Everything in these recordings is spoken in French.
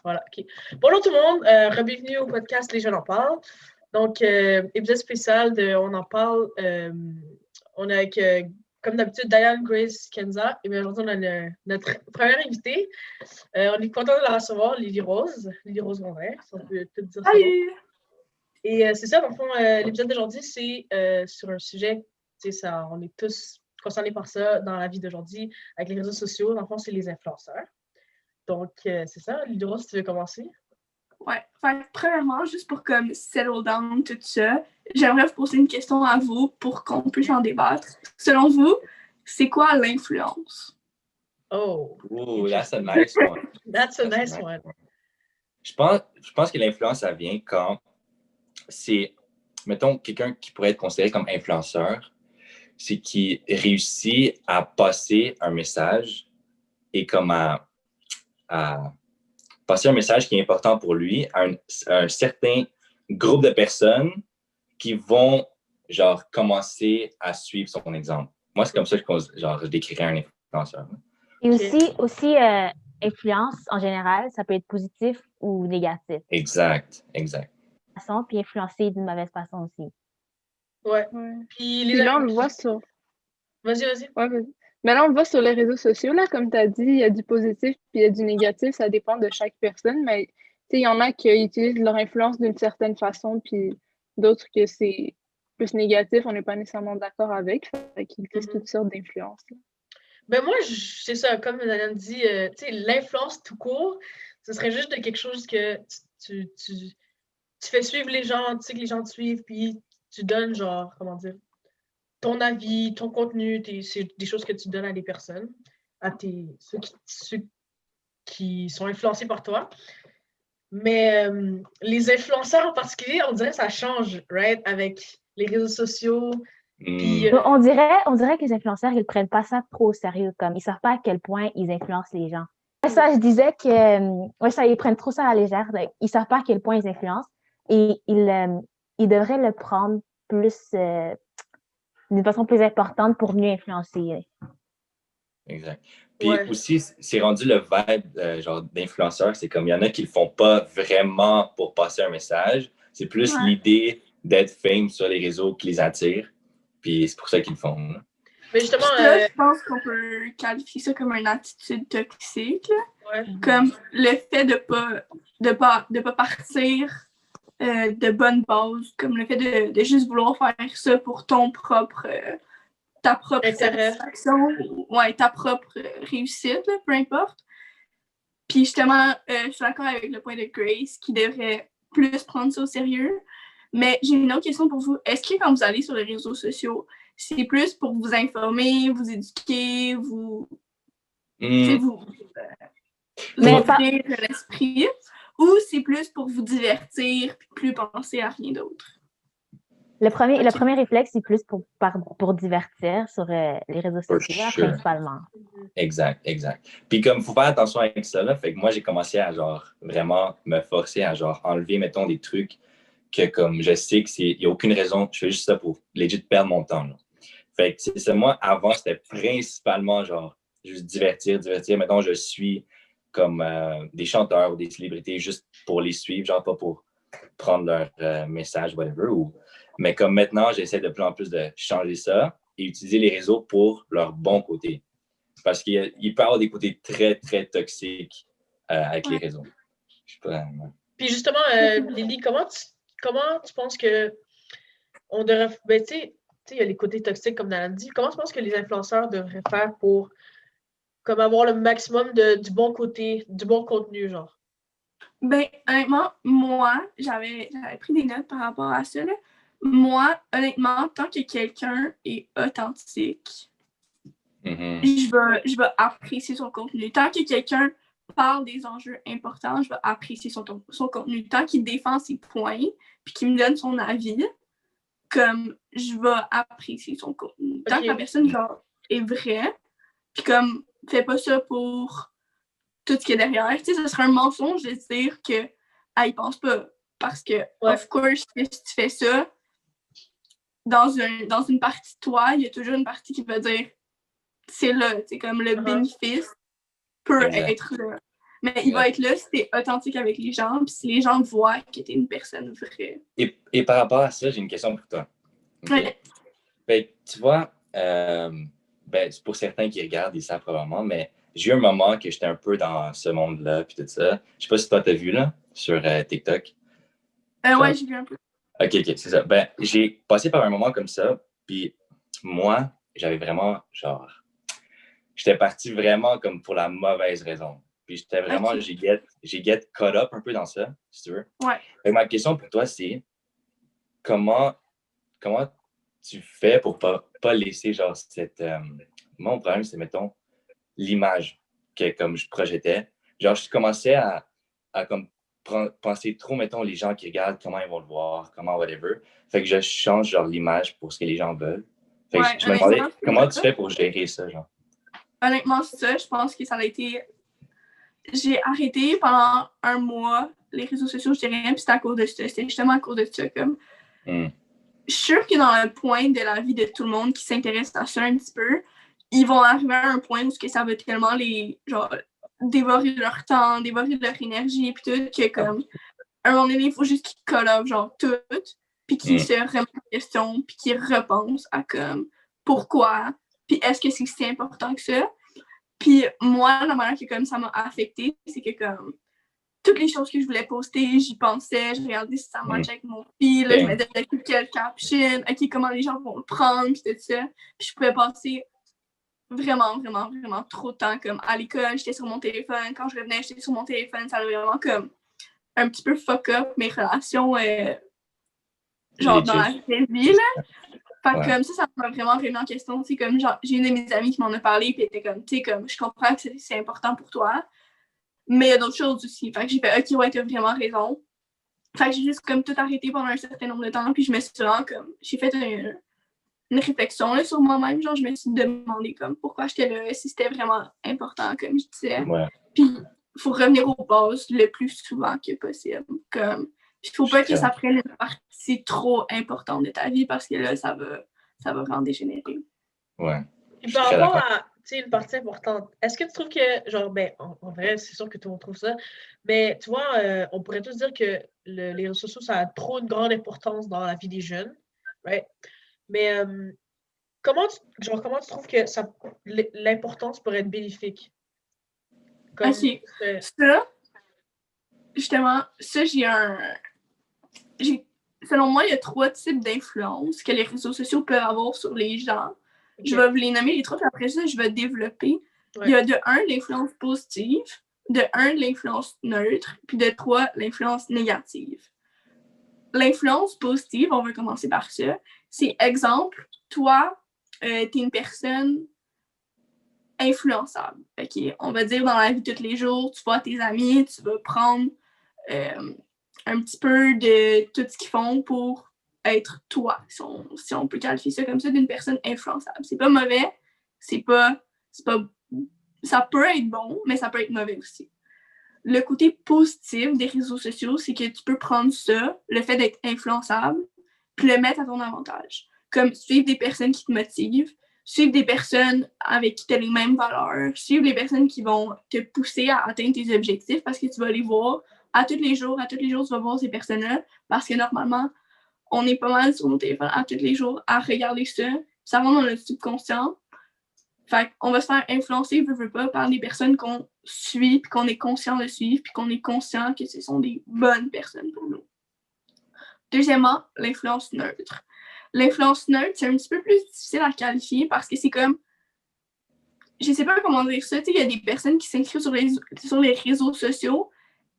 Voilà, OK. Bonjour tout le monde, bienvenue au podcast Les Jeunes en parlent. Donc, épisode spécial de On en parle. On est avec, comme d'habitude, Diane, Grace, Kenza. Et bien aujourd'hui, on a notre première invitée. On est content de la recevoir, Lily Rose. Lily Rose Monvert, si on peut tout dire ça. Salut! Et c'est ça, dans le fond, l'épisode d'aujourd'hui, c'est sur un sujet, tu sais, ça, on est tous concernés par ça dans la vie d'aujourd'hui, avec les réseaux sociaux. Dans le fond, c'est les influenceurs. Donc, c'est ça. Lily Rose, si tu veux commencer? Ouais, fait premièrement, juste pour comme settle down tout ça, j'aimerais vous poser une question à vous pour qu'on puisse en débattre. Selon vous, c'est quoi l'influence? Oh! Ooh, that's a nice one. That's a nice one. Je pense que l'influence, ça vient quand c'est, mettons, quelqu'un qui pourrait être considéré comme influenceur, c'est qui réussit à passer un message et comme à passer un message qui est important pour lui à un certain groupe de personnes qui vont, genre, commencer à suivre son exemple. Moi, c'est comme ça que je décrirais un influenceur. Et aussi influence, en général, ça peut être positif ou négatif. Exact. Puis influencer d'une mauvaise façon aussi. Ouais. Puis là, on le voit sur... Vas-y. Ouais, vas-y. Mais là, on le voit sur les réseaux sociaux, là, comme tu as dit, il y a du positif puis il y a du négatif, ça dépend de chaque personne, mais il y en a qui utilisent leur influence d'une certaine façon, puis d'autres que c'est plus négatif, on n'est pas nécessairement d'accord avec, fait qu'ils utilisent toutes sortes d'influences. Ben moi, c'est ça, comme Daniel dit, tu sais, l'influence tout court, ce serait juste de quelque chose que tu fais suivre les gens, tu sais que les gens te suivent, puis tu donnes, genre, comment dire, ton avis, ton contenu, c'est des choses que tu donnes à des personnes, à ceux qui sont influencés par toi. Mais les influenceurs en particulier, on dirait que ça change, right? Avec les réseaux sociaux. Puis, on dirait que les influenceurs, ils prennent pas ça trop au sérieux, comme ils savent pas à quel point ils influencent les gens. Ça, je disais que ça, ils prennent trop ça à la légère. Ils savent pas à quel point ils influencent et ils devraient le prendre plus d'une façon plus importante pour mieux influencer. Exact. Puis aussi, c'est rendu le vibe genre d'influenceur, c'est comme il y en a qui le font pas vraiment pour passer un message, c'est plus l'idée d'être fame sur les réseaux qui les attire, puis c'est pour ça qu'ils le font. Là. Mais justement, je pense qu'on peut qualifier ça comme une attitude toxique, comme le fait de pas partir de bonnes bases, comme le fait de juste vouloir faire ça pour ton propre ta propre satisfaction, ta propre réussite, là, peu importe. Puis justement, je suis d'accord avec le point de Grace qui devrait plus prendre ça au sérieux. Mais j'ai une autre question pour vous. Est-ce que quand vous allez sur les réseaux sociaux, c'est plus pour vous informer, vous éduquer, vous ouvrir l'esprit, ou c'est plus pour vous divertir puis plus penser à rien d'autre? Le premier réflexe, c'est plus pour divertir sur les réseaux sociaux, principalement. Exact. Puis comme il faut faire attention avec ça, là, fait que moi, j'ai commencé à genre vraiment me forcer à genre enlever, mettons, des trucs que comme je sais qu'il n'y a aucune raison, je fais juste ça pour legit perdre mon temps. Là. Fait que c'est ça, moi, avant, c'était principalement genre juste divertir. Mettons, je suis comme des chanteurs ou des célébrités juste pour les suivre, genre pas pour prendre leur message, whatever, mais comme maintenant, j'essaie de plus en plus de changer ça et utiliser les réseaux pour leur bon côté. Parce qu'il peut y avoir des côtés très, très toxiques avec les réseaux. Je sais pas. Puis justement, Lily, comment tu penses que on devrait... Ben, tu sais, il y a les côtés toxiques, comme Nana dit. Comment tu penses que les influenceurs devraient faire pour comme avoir le maximum du bon côté, du bon contenu, genre? Ben, honnêtement, moi, j'avais pris des notes par rapport à ça, là. Moi, honnêtement, tant que quelqu'un est authentique, je vais apprécier son contenu. Tant que quelqu'un parle des enjeux importants, je vais apprécier son contenu. Tant qu'il défend ses points puis qu'il me donne son avis, comme je vais apprécier son contenu. Tant que la personne genre, est vraie, puis comme fait pas ça pour tout ce qui est derrière. Tu sais, ce serait un mensonge de dire que il pense pas. Parce que, of course, si tu fais ça, dans une partie de toi, il y a toujours une partie qui va dire c'est là, c'est comme le bénéfice peut être là. Mais il va être là si t'es authentique avec les gens, puis si les gens voient que t'es une personne vraie. Et par rapport à ça, j'ai une question pour toi. Okay? Ouais. Ben, tu vois, c'est pour certains qui regardent, ils savent probablement, mais j'ai eu un moment que j'étais un peu dans ce monde-là, puis tout ça. Je sais pas si toi t'as vu, là, sur TikTok. Ouais, j'ai vu un peu. OK, c'est ça. Ben, j'ai passé par un moment comme ça, puis moi, j'avais vraiment, genre, j'étais parti vraiment comme pour la mauvaise raison. Puis j'étais vraiment, j'ai get caught up un peu dans ça, si tu veux. Ouais. Et ma question pour toi, c'est comment tu fais pour pas laisser, genre, cette... mon problème, c'est, mettons, l'image que comme je projetais. Genre, je commençais à comme penser trop, mettons, les gens qui regardent, comment ils vont le voir, comment whatever. Fait que je change, genre, l'image pour ce que les gens veulent. Fait que je me demandais, comment tu fais pour gérer ça, genre? Honnêtement, ça, je pense que ça a été... J'ai arrêté pendant un mois les réseaux sociaux, je dirais, puis c'était à cause de ça. C'était justement à cause de ça, comme... Je suis sûre que dans le point de la vie de tout le monde qui s'intéresse à ça un petit peu, ils vont arriver à un point où ça va tellement les... genre, dévorer leur temps, dévorer leur énergie, puis tout, que comme... À un moment donné, il faut juste qu'ils call off, genre, tout, puis qu'ils se remettent en question, puis qu'ils repensent à comme... Pourquoi? Puis est-ce que c'est si important que ça? Puis moi, la manière que comme ça m'a affectée, c'est que comme toutes les choses que je voulais poster, j'y pensais, je regardais si ça matchait avec mon fil, je mettais quel caption, ok, comment les gens vont le prendre, puis tout ça. Puis je pouvais passer vraiment, vraiment, vraiment trop de temps comme à l'école, j'étais sur mon téléphone, quand je revenais, j'étais sur mon téléphone, ça avait vraiment comme un petit peu fuck up mes relations, genre dans la vraie vie, là. Fait que comme ça m'a vraiment remis en question. Tu sais, comme genre, j'ai une de mes amies qui m'en a parlé, puis elle était comme, tu sais, comme, je comprends que c'est important pour toi, mais il y a d'autres choses aussi. Fait que j'ai fait, ok, ouais, t'as vraiment raison. Fait que j'ai juste comme tout arrêté pendant un certain nombre de temps, puis je me suis vraiment comme, j'ai fait une réflexion là, sur moi-même, genre, je me suis demandé comme pourquoi j'étais là, si c'était vraiment important, comme je disais. Puis il faut revenir aux bases le plus souvent que possible. Comme, il faut pas que ça prenne une partie trop importante de ta vie parce que là, ça va vraiment dégénérer. Ouais. Et par rapport à une partie importante, est-ce que tu trouves que, genre, ben, en vrai, c'est sûr que tout le monde trouve ça, mais tu vois, on pourrait tous dire que les réseaux sociaux, ça a trop une grande importance dans la vie des jeunes, right? Mais comment tu trouves que l'importance pourrait être bénéfique? Comme, ok, ça, justement, ça, selon moi, il y a 3 types d'influence que les réseaux sociaux peuvent avoir sur les gens. Okay. Je vais vous les nommer les 3, puis après ça, je vais développer. Ouais. Il y a de 1, l'influence positive, de 1, l'influence neutre, puis de 3, l'influence négative. L'influence positive, on va commencer par ça. C'est exemple, toi, t'es une personne influençable. Okay? On va dire dans la vie de tous les jours, tu vois tes amis, tu vas prendre un petit peu de tout ce qu'ils font pour être toi, si on peut qualifier ça comme ça, d'une personne influençable. C'est pas mauvais, ça peut être bon, mais ça peut être mauvais aussi. Le côté positif des réseaux sociaux, c'est que tu peux prendre ça, le fait d'être influençable, puis le mettre à ton avantage. Comme suivre des personnes qui te motivent, suivre des personnes avec qui tu as les mêmes valeurs, suivre des personnes qui vont te pousser à atteindre tes objectifs parce que tu vas les voir à tous les jours, tu vas voir ces personnes-là parce que normalement, on est pas mal sur nos téléphones à tous les jours à regarder ça. Ça rentre dans notre subconscient. Fait qu'on va se faire influencer, veut pas, par des personnes qu'on suit, puis qu'on est conscient de suivre, puis qu'on est conscient que ce sont des bonnes personnes pour nous. Deuxièmement, l'influence neutre. L'influence neutre, c'est un petit peu plus difficile à qualifier parce que c'est comme... Je sais pas comment dire ça. Tu sais, il y a des personnes qui s'inscrivent sur les réseaux sociaux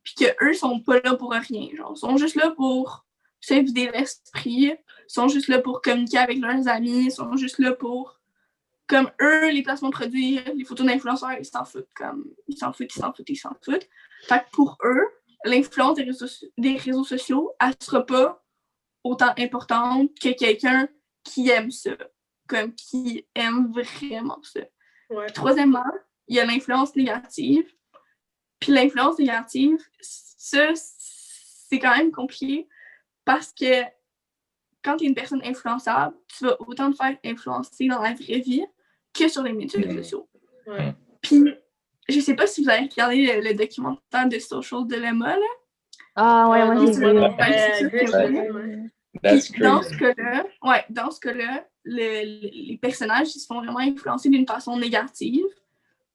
puis qu'eux sont pas là pour rien. Genre, ils sont juste là pour se vider l'esprit, ils sont juste là pour communiquer avec leurs amis, ils sont juste là pour... Comme eux, les placements de produits, les photos d'influenceurs, ils s'en foutent. Comme, ils s'en foutent. Fait que pour eux, l'influence des réseaux sociaux, elle sera pas autant importante que quelqu'un qui aime ça. Comme qui aime vraiment ça. Ouais. Troisièmement, il y a l'influence négative. Puis l'influence négative, ça, c'est quand même compliqué parce que quand tu es une personne influençable, tu vas autant te faire influencer dans la vraie vie que sur les médias sociaux. Ouais. Puis je sais pas si vous avez regardé le documentaire de Social Dilemma, là. Ah ouais, moi non, j'ai vu. That's Dans crazy. ce cas-là, les personnages ils se font vraiment influencer d'une façon négative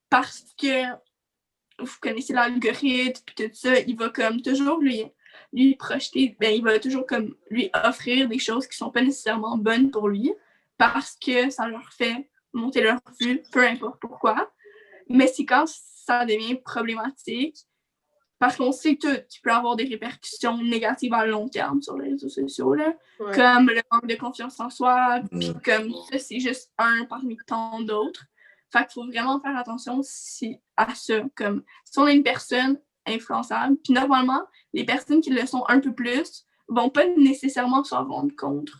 parce que vous connaissez l'algorithme et tout ça, il va comme toujours lui projeter, il va toujours comme lui offrir des choses qui sont pas nécessairement bonnes pour lui parce que ça leur fait monter leur vue, peu importe pourquoi. Mais c'est quand ça devient problématique parce qu'on sait tout qu'il peut avoir des répercussions négatives à long terme sur les réseaux sociaux, là, comme le manque de confiance en soi, puis comme ça, c'est juste un parmi tant d'autres. Fait qu'il faut vraiment faire attention à ça. Comme si on est une personne influençable, puis normalement, les personnes qui le sont un peu plus vont pas nécessairement s'en rendre compte.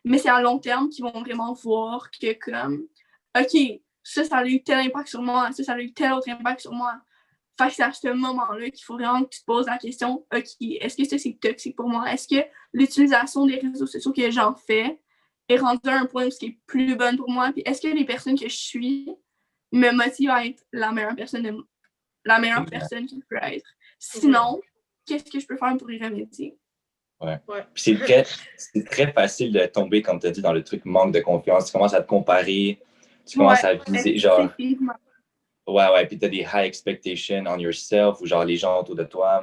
Mais c'est à long terme qu'ils vont vraiment voir que comme OK, ça a eu tel impact sur moi, ça a eu tel autre impact sur moi. Fait que c'est à ce moment-là qu'il faut vraiment que tu te poses la question, OK, est-ce que ça c'est toxique pour moi? Est-ce que l'utilisation des réseaux sociaux que j'en fais est rendue à un point où c'est plus bonne pour moi? Puis est-ce que les personnes que je suis me motivent à être la meilleure personne qu'il peut être? Sinon, qu'est-ce que je peux faire pour y remédier? Ouais. Puis c'est très facile de tomber, comme tu as dit, dans le truc manque de confiance. Tu commences à te comparer, tu commences à viser, genre. Ouais, puis tu as des high expectations on yourself ou genre les gens autour de toi.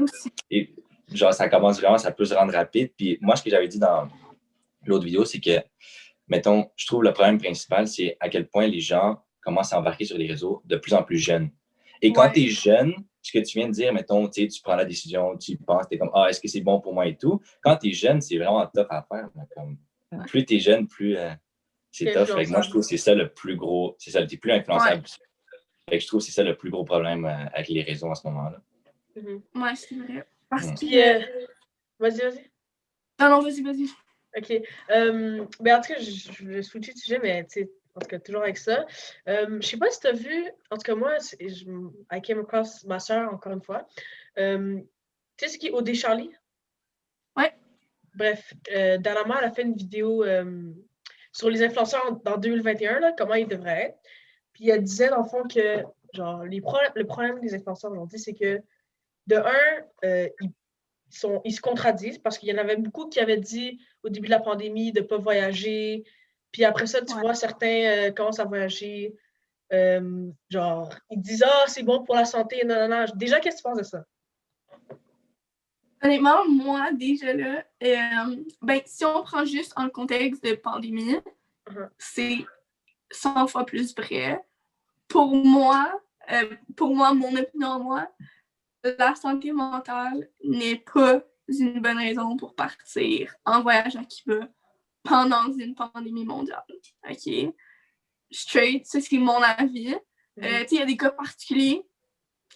Et genre, ça commence vraiment, ça peut se rendre rapide. Puis moi, ce que j'avais dit dans l'autre vidéo, c'est que, mettons, je trouve le problème principal, c'est à quel point les gens commencent à embarquer sur les réseaux de plus en plus jeunes. Et quand tu es jeune, ce que tu viens de dire, mettons, tu prends la décision, tu penses, tu es comme, est-ce que c'est bon pour moi et tout. Quand tu es jeune, c'est vraiment tough à faire. Comme, plus tu es jeune, plus c'est tough. Fait que moi, je trouve que c'est ça le plus gros, c'est ça, tu es plus influençable. Fait que je trouve que c'est ça le plus gros problème avec les réseaux en ce moment-là. Ouais, c'est vrai. Parce que... Vas-y. Non, vas-y. OK. En tout cas, je vais switcher de sujet, mais tu sais, en tout cas, toujours avec ça. Je sais pas si tu as vu, en tout cas, moi, I came across ma soeur, encore une fois. Tu sais ce qui est OD Charlie? Ouais. Bref, dernièrement, elle a fait une vidéo sur les influenceurs en 2021, là, comment ils devraient être. Puis elle disait, dans le fond, que genre le problème des influenceurs aujourd'hui, c'est que, de un, ils se contradisent parce qu'il y en avait beaucoup qui avaient dit au début de la pandémie de ne pas voyager. Puis après ça, tu vois, certains commencent à voyager. Genre, ils disent c'est bon pour la santé. Non. Déjà, qu'est-ce que tu penses de ça? Honnêtement, moi, déjà là, si on prend juste en contexte de pandémie, c'est 100 fois plus vrai. Pour moi, mon opinion, la santé mentale n'est pas une bonne raison pour partir en voyage à Cuba pendant une pandémie mondiale. OK? Straight, ça c'est mon avis. Il y a des cas particuliers.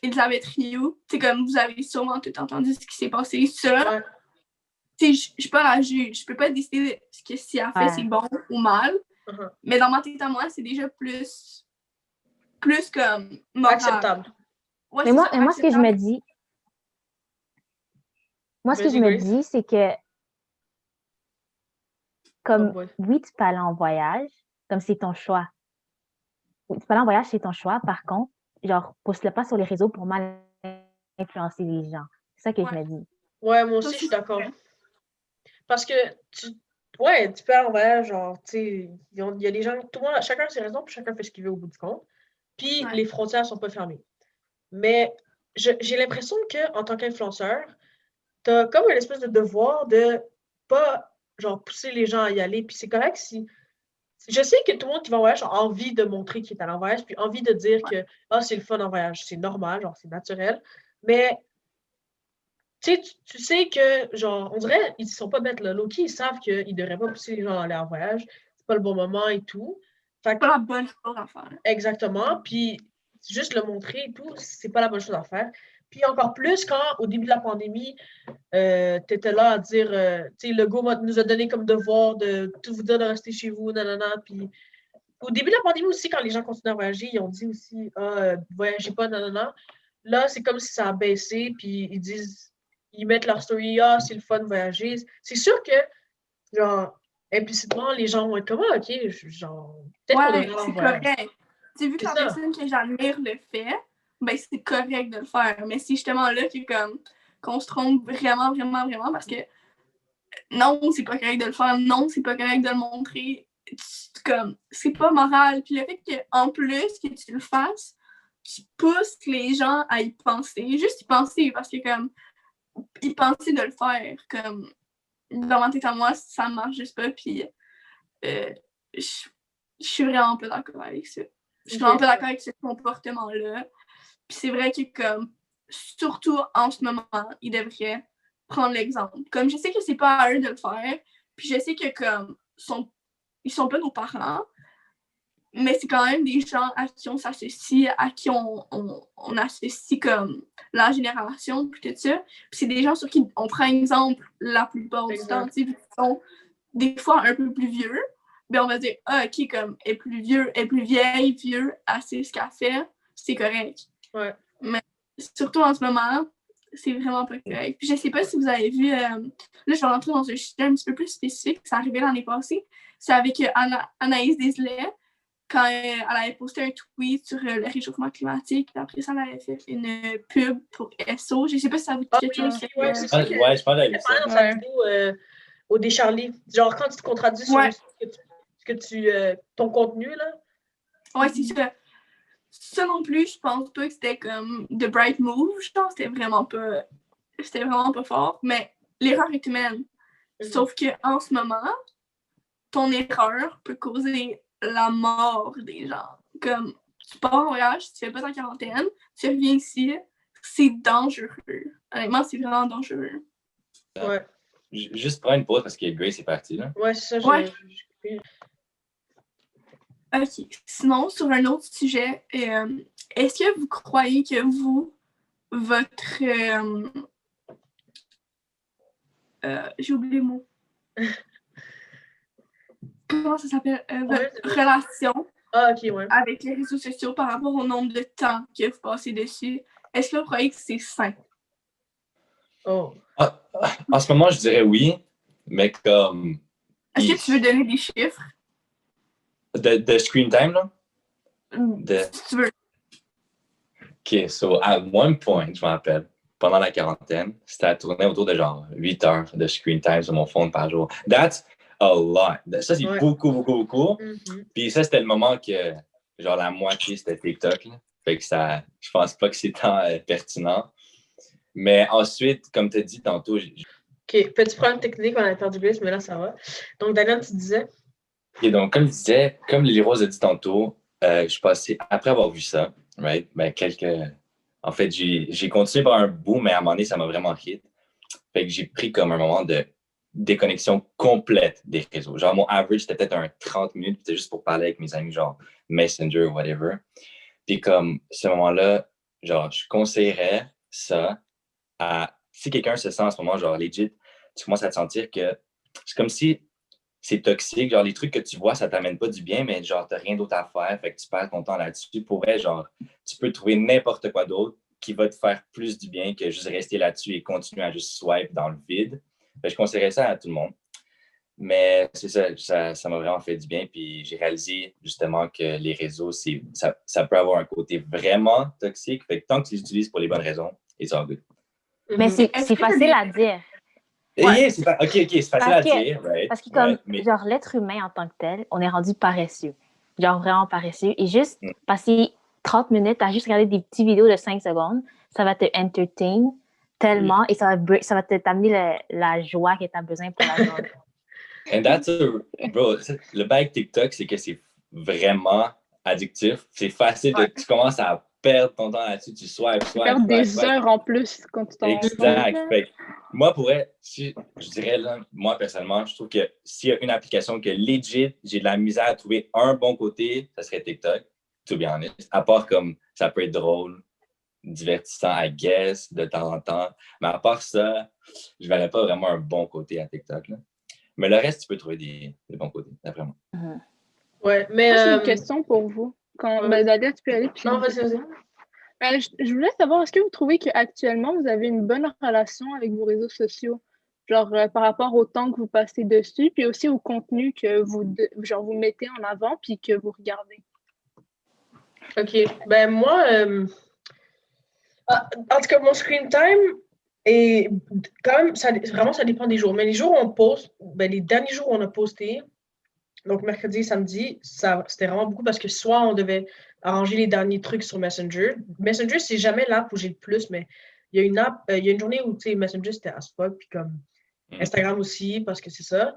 Elisabeth Rioux, comme vous avez sûrement tout entendu ce qui s'est passé. Ça, je suis pas la juge. Je peux pas décider que si elle fait c'est bon ou mal. Mais dans ma tête à moi, c'est déjà plus comme moral. Acceptable. Ouais, mais moi, ce que je me dis, c'est que comme oui, tu peux aller en voyage, comme c'est ton choix. Oui, tu peux aller en voyage, c'est ton choix. Par contre, genre, poste-le pas sur les réseaux pour mal influencer les gens. C'est ça que je me dis. Ouais, moi aussi, je suis d'accord. Parce que tu peux aller en voyage, genre, tu sais, il y a des gens, tout le monde, chacun a ses raisons, puis chacun fait ce qu'il veut au bout du compte. Puis les frontières sont pas fermées. Mais j'ai l'impression qu'en tant qu'influenceur, t'as comme une espèce de devoir de pas, genre, pousser les gens à y aller. Puis c'est correct si... Je sais que tout le monde qui va en voyage a envie de montrer qu'il est allé en voyage, puis envie de dire que c'est le fun en voyage, c'est normal, genre, c'est naturel. Mais tu sais que, genre, on dirait, ils sont pas bêtes, là. Loki, ils savent qu'ils devraient pas pousser les gens à aller en voyage. C'est pas le bon moment et tout. Fait que... pas la bonne chose à faire. Exactement. Puis, juste le montrer et tout, c'est pas la bonne chose à faire. Puis, encore plus quand, au début de la pandémie, t'étais là à dire, tu sais, Legault nous a donné comme devoir de tout vous dire de rester chez vous, nanana. Puis, au début de la pandémie aussi, quand les gens continuaient à voyager, ils ont dit aussi, voyagez pas, nanana. Là, c'est comme si ça a baissé, puis ils mettent leur story, c'est le fun de voyager. C'est sûr que, genre, implicitement, les gens vont être comme, OK, genre, peut-être qu'on devrait en voyage. C'est correct. Tu as vu que la personne que j'admire le fait, ben c'est correct de le faire. Mais c'est justement là qu'on se trompe vraiment, vraiment, vraiment parce que non, c'est pas correct de le faire. Non, c'est pas correct de le montrer. C'est pas moral. Puis le fait qu'en plus que tu le fasses, tu pousses les gens à y penser. Juste y penser parce que y penser de le faire. Comme dans ma tête à moi, ça marche juste pas. Puis je suis vraiment pas d'accord avec ça. Je suis vraiment pas d'accord avec ce comportement-là. Puis c'est vrai que surtout en ce moment, ils devraient prendre l'exemple. Comme je sais que c'est pas à eux de le faire, puis je sais que ils sont pas nos parents, mais c'est quand même des gens à qui on s'associe, à qui on associe comme la génération, puis tout ça. Puis c'est des gens sur qui on prend exemple la plupart du temps, tu sais, qui sont des fois un peu plus vieux. Ben on va dire, ok, comme elle est plus vieille, vieux, elle sait ce qu'elle fait, c'est correct. Ouais. Mais surtout en ce moment, c'est vraiment pas correct. Puis je sais pas si vous avez vu, là je vais rentrer dans un sujet un petit peu plus spécifique, ça arrivait l'année passée, c'est avec Anaïs Deslay, quand elle avait posté un tweet sur le réchauffement climatique, puis après ça, elle avait fait une pub pour SO. Je sais pas si ça vous dit quelque chose. Ouais, c'est ça. Je pense que j'ai vu ça. Dans sa vidéo au Descharlie, genre quand tu te contradis sur ton contenu, là. Ouais, c'est ça. Ça non plus, je pense pas que c'était comme The Bright Move. Je pense que c'était vraiment pas fort. Mais l'erreur est humaine. Sauf qu'en ce moment, ton erreur peut causer la mort des gens. Comme tu pars en voyage, tu fais pas ta quarantaine, tu reviens ici, c'est dangereux. Honnêtement, c'est vraiment dangereux. Ouais. Juste prendre une pause parce que Grace est partie, là. Ouais, c'est ça. Ouais. Ok. Sinon, sur un autre sujet, est-ce que vous croyez que votre... j'ai oublié le mot. Comment ça s'appelle? Votre relation avec les réseaux sociaux par rapport au nombre de temps que vous passez dessus, est-ce que vous croyez que c'est sain? Oh. En ce moment, je dirais oui, mais comme... Est-ce que tu veux donner des chiffres? De screen time, là? Si tu veux. OK, so at one point, je me rappelle, pendant la quarantaine, c'était à tourner autour de genre 8 heures de screen time sur mon phone par jour. That's a lot. Ça, c'est beaucoup, beaucoup, beaucoup. Mm-hmm. Puis ça, c'était le moment que, genre, la moitié, c'était TikTok. Là. Fait que ça, je pense pas que c'est tant pertinent. Mais ensuite, comme tu as dit tantôt... OK, petit problème technique, on a perdu Grace, mais là, ça va. Donc, Daniel, tu disais? OK, donc, comme je disais, comme Lily Rose a dit tantôt, je suis passé, après avoir vu ça, right, ben, en fait, j'ai continué par un bout, mais à un moment donné, ça m'a vraiment hit. Fait que j'ai pris comme un moment de déconnexion complète des réseaux. Genre, mon average, c'était peut-être un 30 minutes, c'était juste pour parler avec mes amis, genre Messenger ou whatever. Puis comme, ce moment-là, genre, je conseillerais ça à... Si quelqu'un se sent en ce moment, genre, legit, tu commences à te sentir que c'est comme si c'est toxique. Genre, les trucs que tu vois, ça t'amène pas du bien, mais genre, t'as rien d'autre à faire, fait que tu perds ton temps là-dessus. Pour vrai, genre, tu peux trouver n'importe quoi d'autre qui va te faire plus du bien que juste rester là-dessus et continuer à juste swipe dans le vide. Fait que je conseillerais ça à tout le monde. Mais c'est ça m'a vraiment fait du bien. Puis j'ai réalisé justement que les réseaux, ça peut avoir un côté vraiment toxique. Fait que tant que tu les utilises pour les bonnes raisons, it's all good. Mais c'est facile à dire. Ouais. C'est facile à dire. Right, parce que comme, genre, l'être humain en tant que tel, on est rendu paresseux. Genre, vraiment paresseux. Et juste passer 30 minutes à juste regarder des petites vidéos de 5 secondes, ça va te entertain tellement et ça va t'amener la joie que tu as besoin pour la journée. And that's bro, le bail TikTok, c'est que c'est vraiment addictif. C'est facile, tu commences à perdre ton temps là-dessus, tu swipes. Perdre des heures en plus quand tu t'en rends compte. Exact. Moi, je dirais, là, moi, personnellement, je trouve que s'il y a une application que legit, j'ai de la misère à trouver un bon côté, ça serait TikTok, to be honest. À part comme, ça peut être drôle, divertissant, I guess, de temps en temps. Mais à part ça, je ne verrais pas vraiment un bon côté à TikTok, là. Mais le reste, tu peux trouver des bons côtés, d'après moi. Ouais, mais... J'ai une question pour vous. Dalia, tu peux aller. Puis... Non, vas-y. Je voulais savoir, est-ce que vous trouvez qu'actuellement, vous avez une bonne relation avec vos réseaux sociaux? Genre, par rapport au temps que vous passez dessus, puis aussi au contenu que vous mettez en avant, puis que vous regardez. OK. Ben moi, En tout cas, mon screen time est quand même, ça dépend des jours. Mais les jours où on poste, les derniers jours où on a posté, donc mercredi et samedi, c'était vraiment beaucoup parce que soit on devait arranger les derniers trucs sur Messenger. Messenger, c'est jamais l'app où j'ai le plus, mais il y a une app, il y a une journée où, tu sais, Messenger, c'était as fuck, puis comme Instagram aussi, parce que c'est ça.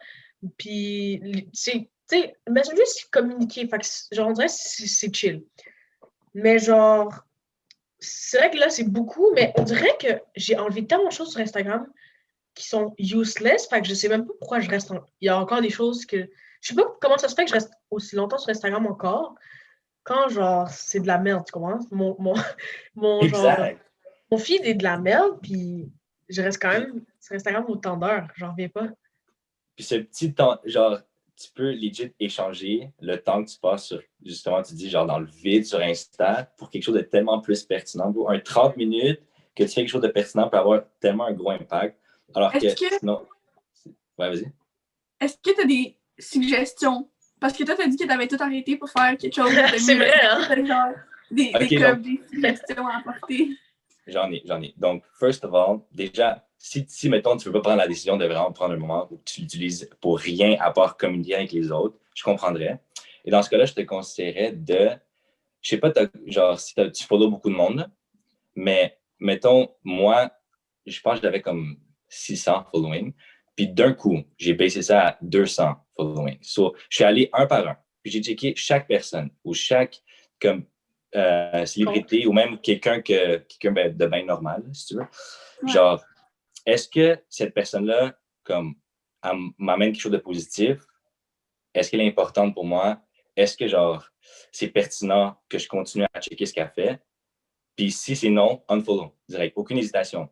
Puis, tu sais, Messenger, c'est communiquer, fait que, genre, on dirait que c'est chill. Mais genre, c'est vrai que là, c'est beaucoup, mais on dirait que j'ai enlevé tellement de choses sur Instagram qui sont useless, fait que je sais même pas pourquoi je reste Il y a encore des choses que... Je sais pas comment ça se fait que je reste aussi longtemps sur Instagram encore, quand, genre, c'est de la merde, tu comprends? Exact. Mon feed est de la merde, puis je reste quand même sur Instagram autant d'heures, j'en reviens pas. Puis ce petit temps, genre, tu peux legit échanger le temps que tu passes sur, justement, tu dis, genre, dans le vide sur Insta pour quelque chose de tellement plus pertinent. Bro. Un 30 minutes que tu fais quelque chose de pertinent peut avoir tellement un gros impact. Alors que sinon... Ouais, vas-y. Est-ce que tu as des suggestions? Parce que toi, tu as dit que tu avais tout arrêté pour faire quelque chose de C'est vrai, hein? Genre, des suggestions à apporter. J'en ai. Donc, first of all, déjà, si mettons, tu ne veux pas prendre la décision de vraiment prendre un moment où tu l'utilises pour rien à part communiquer avec les autres, je comprendrais. Et dans ce cas-là, je te conseillerais je sais pas, genre, si tu follow beaucoup de monde, mais mettons, moi, je pense que j'avais comme 600 following. Puis d'un coup, j'ai baissé ça à 200 following. So, je suis allé un par un. Puis j'ai checké chaque personne ou chaque comme, célébrité ou même quelqu'un de bien normal, si tu veux. Ouais. Genre, est-ce que cette personne-là comme, m'amène quelque chose de positif? Est-ce qu'elle est importante pour moi? Est-ce que genre c'est pertinent que je continue à checker ce qu'elle fait? Puis si c'est non, unfollow, direct, aucune hésitation.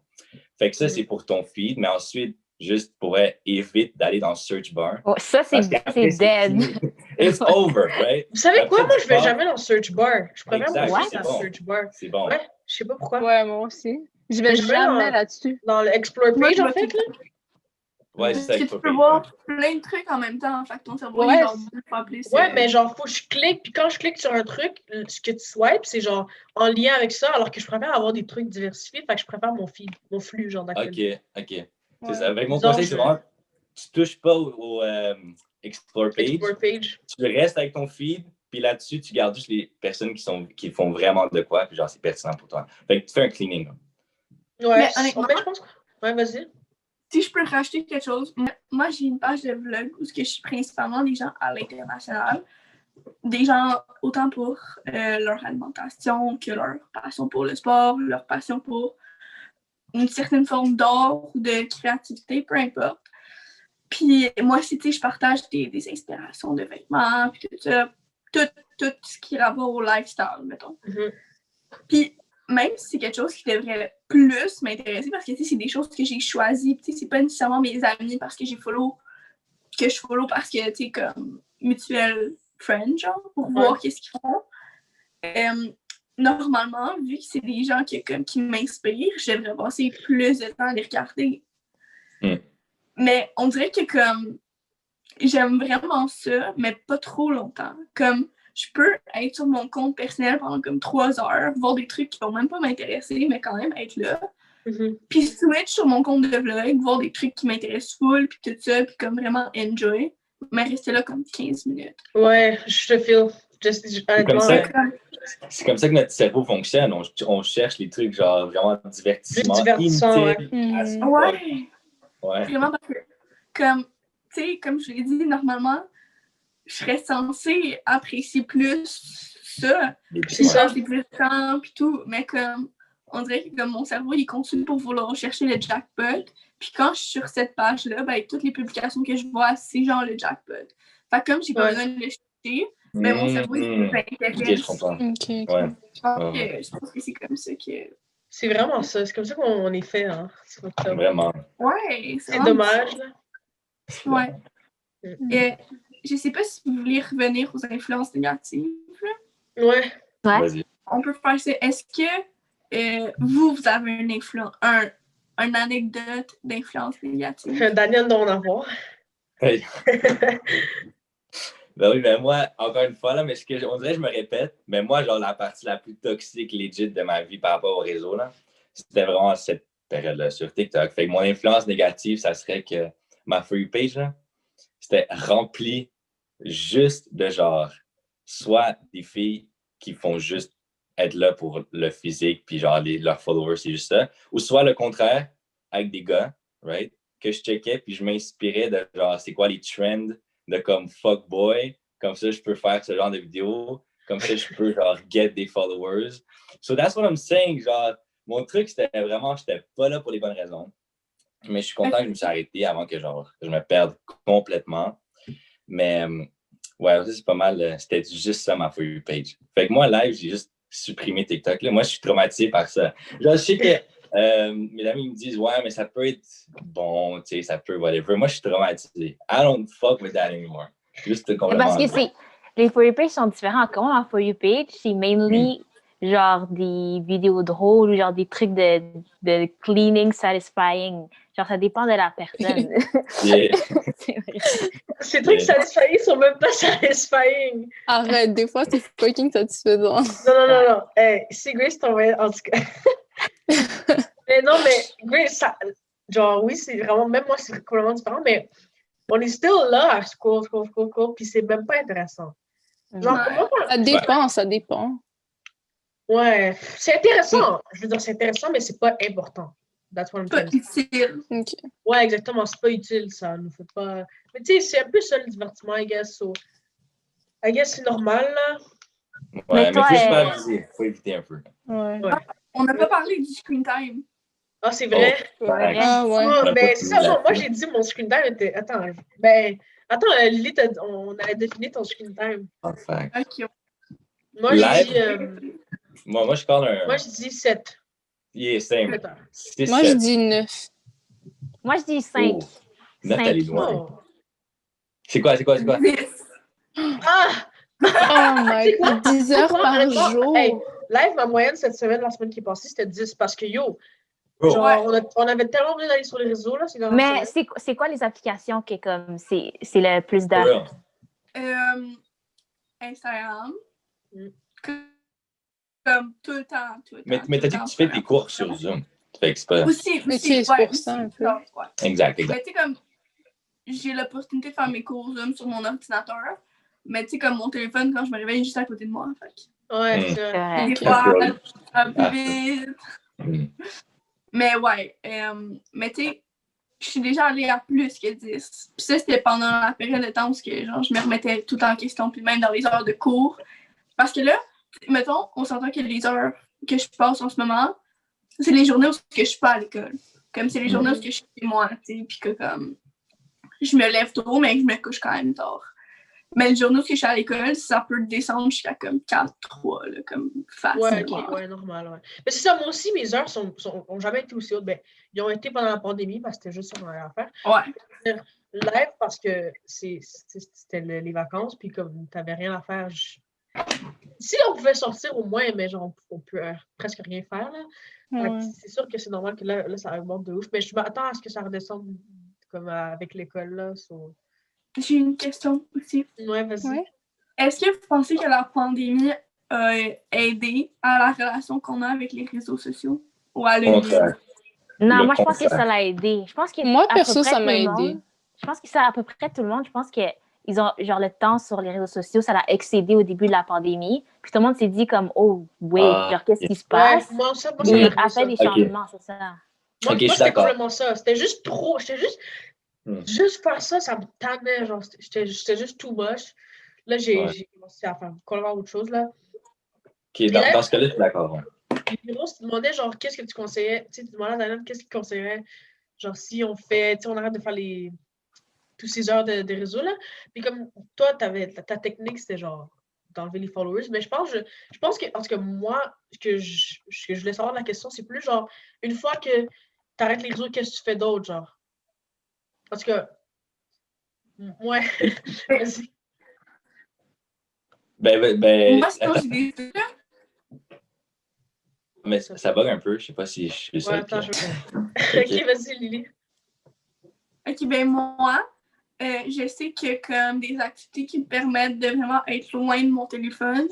Fait que ça, c'est pour ton feed, mais ensuite, juste évite d'aller dans le search bar. Oh, ça, c'est dead. It's over, right? Vous savez quoi? Moi, je vais jamais dans le search bar. Je préfère exact, moi dans le search bar. C'est bon. Ouais, je sais pas pourquoi. Ouais, moi aussi. Je vais jamais là-dessus. Dans le Explore page, en fait, là. Ouais, c'est ça. Parce que tu peux voir plein de trucs en même temps. En fait, ton cerveau est genre deux fois plus. Ouais, mais genre, faut que je clique. Puis quand je clique sur un truc, ce que tu swipes, c'est genre en lien avec ça. Alors que je préfère avoir des trucs diversifiés. Fait que je préfère mon flux, genre d'actualité. OK. C'est ça. Avec mon conseil, c'est vraiment, tu touches pas au Explore page. Tu restes avec ton feed. Puis là-dessus, tu gardes juste les personnes qui font vraiment de quoi. Puis genre, c'est pertinent pour toi. Fait que tu fais un cleaning. Ouais, mais honnêtement, je pense. Ouais, vas-y. Si je peux rajouter quelque chose, moi j'ai une page de vlog où je suis principalement des gens à l'international. Des gens autant pour leur alimentation que leur passion pour le sport, leur passion pour une certaine forme d'art ou de créativité, peu importe. Puis moi, je partage des inspirations de vêtements, puis tout ça, tout ce qui a rapport au lifestyle, mettons. Mm-hmm. Puis même si c'est quelque chose qui devrait plus m'intéresser, parce que c'est des choses que j'ai choisies, c'est pas nécessairement mes amis parce que je follow parce que, tu sais, comme mutual friend, genre, pour voir qu'est-ce qu'ils font. Normalement, vu que c'est des gens qui m'inspirent, je devrais passer plus de temps à les regarder. Mais on dirait que, comme, j'aime vraiment ça, mais pas trop longtemps. Comme, je peux être sur mon compte personnel pendant comme 3 heures, voir des trucs qui vont même pas m'intéresser, mais quand même être là. Puis switch sur mon compte de vlog, voir des trucs qui m'intéressent full, puis tout ça, puis comme vraiment enjoy, mais rester là comme 15 minutes. Ouais, je te feel. C'est comme ça que notre cerveau fonctionne. On cherche les trucs genre vraiment divertissement. Ouais. Vraiment parce que, comme, tu sais, comme je l'ai dit, normalement, je serais censée apprécier plus ça. C'est ça, c'est plus de temps, puis tout. Mais comme, on dirait que comme mon cerveau, il continue pour vouloir chercher le jackpot. Puis quand je suis sur cette page-là, ben, toutes les publications que je vois, c'est genre le jackpot. Fait que comme j'ai pas besoin de le chercher, ben, mon cerveau, il s'intéresse. Ok, je comprends. Ouais. Je pense que c'est comme ça que... C'est vraiment ça. C'est comme ça qu'on est fait, hein. Vraiment. Ouais. C'est dommage, là. Ouais. Et je sais pas si vous voulez revenir aux influences négatives. Ouais. Vas-y. On peut faire ça. Est-ce que vous avez une anecdote d'influence négative? Daniel doit en avoir. Hey. Ben oui, ben moi, encore une fois, là, mais on dirait que je me répète, mais moi, genre, la partie la plus toxique, legit de ma vie par rapport au réseau, là, c'était vraiment cette période-là sur TikTok. Fait que mon influence négative, ça serait que ma For You page, là, c'était rempli juste de genre, soit des filles qui font juste être là pour le physique, puis genre leurs followers, c'est juste ça, ou soit le contraire, avec des gars, right, que je checkais, puis je m'inspirais de genre, c'est quoi les trends de comme fuckboy, comme ça je peux faire ce genre de vidéos, comme ça je peux genre get des followers. So that's what I'm saying, genre, mon truc c'était vraiment, j'étais pas là pour les bonnes raisons, mais je suis content que je me suis arrêté avant que genre, je me perde complètement. Mais ouais, ça c'est pas mal, c'était juste ça ma For You page. Fait que moi, live, j'ai juste supprimé TikTok. Là. Moi, je suis traumatisé par ça. Genre, je sais que mes amis me disent, ouais, mais ça peut être bon, tu sais, ça peut, whatever. Moi, je suis traumatisé. I don't fuck with that anymore. Juste complètement. Parce que les For You page sont différents. Comment ma For You page, c'est mainly genre des vidéos drôles ou genre des trucs de cleaning satisfying. Genre, ça dépend de la personne. Yeah. C'est vrai. Ces trucs satisfying sont même pas satisfying. Arrête, des fois, c'est fucking satisfaisant. Non. Hey, si Grace t'envoyait, en tout cas. Mais non, mais Grace, ça, genre, oui, c'est vraiment, même moi, c'est complètement différent, mais on est still là à scroll, puis c'est même pas intéressant. Genre, Ça dépend. Ouais, c'est intéressant. Je veux dire, c'est intéressant, mais c'est pas important. That's what I'm Pas saying. utile. Okay. Ouais, exactement. C'est pas utile, ça nous fait pas. Mais tu sais, c'est un peu ça le divertissement, I guess. So, I guess c'est normal, là. Ouais, mais toi, faut superviser. Faut éviter un peu. Ouais. On n'a pas parlé du screen time. Ah, c'est vrai? Ouais. Ah ouais. Oh, mais c'est ça, genre, moi, j'ai dit mon screen time était. Attends, Lily, on avait défini ton screen time. Enfin. Ok. Moi, j'ai dit. Moi, je parle un. Moi, je dis 7. Yeah, same. Moi, je dis 9. Moi, je dis 5. 9, t'allais loin. Oh. C'est quoi? 10. Ah! Oh my god, 10 heures par honnêtement, jour. Hey, live, ma moyenne cette semaine, la semaine qui est passée, c'était 10 parce que genre, on avait tellement besoin d'aller sur les réseaux, là. Mais c'est quoi les applications qui est comme, c'est le plus d'heures? Instagram. Comme tout le temps. Mais t'as dit que tu fais tes cours sur Zoom. Fait que c'est pas... Aussi, c'est pour ça un peu. Ouais. Exact. Mais tu sais, comme, j'ai l'opportunité de faire mes cours Zoom sur mon ordinateur, mais tu sais, comme mon téléphone, quand je me réveille, juste à côté de moi, en fait. Ouais, c'est vrai. Des fois, un peu vite. Mais ouais, mais tu sais, je suis déjà allée à plus que 10. Puis ça, c'était pendant la période de temps où genre, je me remettais tout en question, puis même dans les heures de cours. Parce que là, mettons, on s'entend que les heures que je passe en ce moment, c'est les journées où je suis pas à l'école. Comme c'est les journées où je suis chez moi, tu sais, puis que comme je me lève tôt, mais je me couche quand même tard. Mais les journées où je suis à l'école, ça peut descendre jusqu'à comme 4-3, là, comme facilement. Ouais, normal, ouais. Mais c'est ça, moi aussi, mes heures ont jamais été aussi hautes. Ben, ils ont été pendant la pandémie, parce que c'était juste ça qu'on avait à faire. Ouais. Live, parce que c'était les vacances, puis comme t'avais rien à faire, si on pouvait sortir au moins, mais genre, on peut presque rien faire, là. C'est sûr que c'est normal que là, ça augmente de ouf, mais je m'attends à ce que ça redescende comme avec l'école, là. J'ai une question aussi. Ouais, vas-y. Ouais. Est-ce que vous pensez que la pandémie a aidé à la relation qu'on a avec les réseaux sociaux? Ou à Non, moi, je pense que ça l'a aidé. Je pense que moi, perso, ça m'a aidé. Je pense que ça, à peu près tout le monde, je pense qu'ils ont, genre, le temps sur les réseaux sociaux, ça l'a excédé au début de la pandémie. Puis tout le monde s'est dit comme, oh, wait, genre, qu'est-ce qui se passe? Ouais, moi, ça et a fait des changements, c'est ça. Moi, c'était complètement ça. C'était juste trop. Juste faire ça, ça me tannait. Genre, j'étais juste too much. Là, j'ai commencé à faire complètement autre chose, là. OK, dans ce cas-là, je suis d'accord. Les bureaux se demandaient, genre, qu'est-ce que tu conseillais? Tu sais, tu demandais à Daniel, qu'est-ce qu'il conseillerait? Genre, si on fait, tu sais, on arrête de faire tous ces heures de réseau, là. Puis comme toi, ta technique, c'était genre d'enlever les followers. Mais je pense que, en tout cas, moi, ce que je voulais savoir de la question, c'est plus genre, une fois que tu arrêtes les réseaux, qu'est-ce que tu fais d'autre, genre? Parce que, ouais, vas-y. Ben, moi, c'est quand j'ai des mais ça bug un peu, je sais pas si je suis seul. Ouais, attends, Ok, vas-y, Lily. Ok, ben moi, je sais que comme des activités qui me permettent de vraiment être loin de mon téléphone,